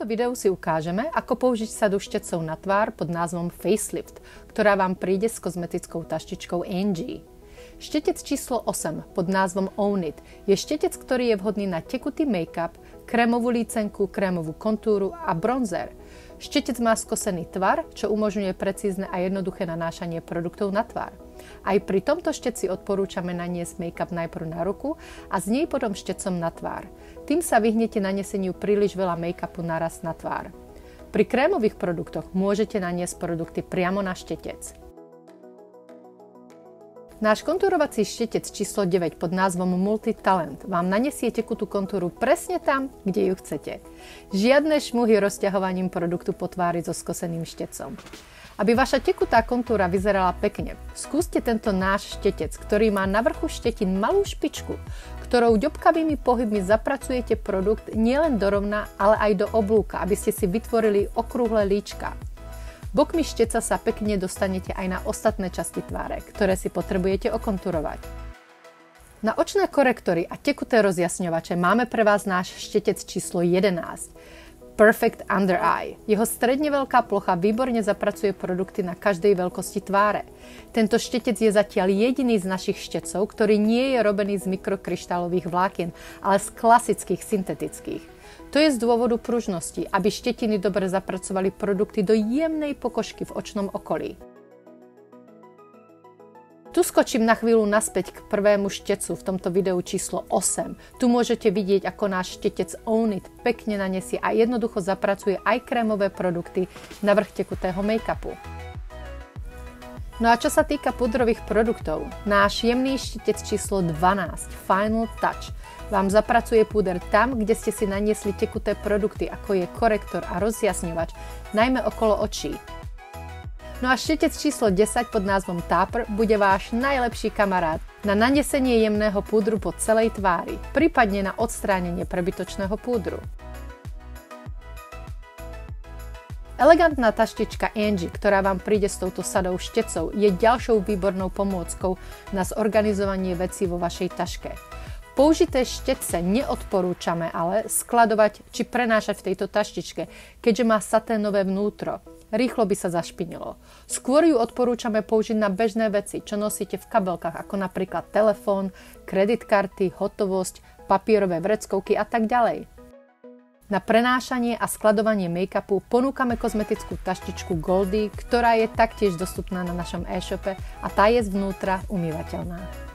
tomto videu si ukážeme, ako použiť sadu štecov na tvár pod názvom Facelift, ktorá vám príde s kozmetickou taštičkou Angie. Štetec číslo 8 pod názvom Own It je štetec, ktorý je vhodný na tekutý make-up, krémovú lícenku, krémovú kontúru a bronzer. Štetec má skosený tvar, čo umožňuje precízne a jednoduché nanášanie produktov na tvár. Aj pri tomto šteci odporúčame naniesť make-up najprv na ruku a z nej potom štecom na tvár. Tým sa vyhnete naneseniu príliš veľa make-upu naraz na tvár. Pri krémových produktoch môžete naniesť produkty priamo na štetec. Náš kontúrovací štetec číslo 9 pod názvom Multi-Talent vám nanesie tekutú kontúru presne tam, kde ju chcete. Žiadne šmuhy rozťahovaním produktu po tvári so skoseným štecom. Aby vaša tekutá kontúra vyzerala pekne, skúste tento náš štetec, ktorý má na vrchu štetín malú špičku, ktorou ďobkavými pohybmi zapracujete produkt nielen do rovna, ale aj do oblúka, aby ste si vytvorili okrúhle líčka. Bokmi šteca sa pekne dostanete aj na ostatné časti tváre, ktoré si potrebujete okonturovať. Na očné korektory a tekuté rozjasňovače máme pre vás náš štetec číslo 11. Perfect Under Eye. Jeho stredne veľká plocha výborne zapracuje produkty na každej veľkosti tváre. Tento štetec je zatiaľ jediný z našich štecov, ktorý nie je robený z mikrokryštálových vlákien, ale z klasických syntetických. To je z dôvodu pružnosti, aby štetiny dobre zapracovali produkty do jemnej pokožky v očnom okolí. Tu skočím na chvíľu naspäť k prvému štecu v tomto videu číslo 8. Tu môžete vidieť, ako náš štetec Own It pekne nanesie a jednoducho zapracuje aj krémové produkty na vrch tekutého make-upu. No a čo sa týka pudrových produktov, náš jemný štetec číslo 12 Final Touch vám zapracuje púder tam, kde ste si naniesli tekuté produkty, ako je korektor a rozjasňovač, najmä okolo očí. No a štetec číslo 10 pod názvom Topper bude váš najlepší kamarát na nanesenie jemného púdru po celej tvári, prípadne na odstránenie prebytočného púdru. Elegantná taštička Angie, ktorá vám príde s touto sadou štecov, je ďalšou výbornou pomôckou na zorganizovanie vecí vo vašej taške. Použité štece neodporúčame ale skladovať či prenášať v tejto taštičke, keďže má saténové vnútro. Rýchlo by sa zašpinilo. Skôr ju odporúčame použiť na bežné veci, čo nosíte v kabelkách, ako napríklad telefón, kreditkarty, hotovosť, papierové vreckovky a tak ďalej. Na prenášanie a skladovanie make-upu ponúkame kozmetickú taštičku Goldie, ktorá je taktiež dostupná na našom e-shope a tá je zvnútra umývateľná.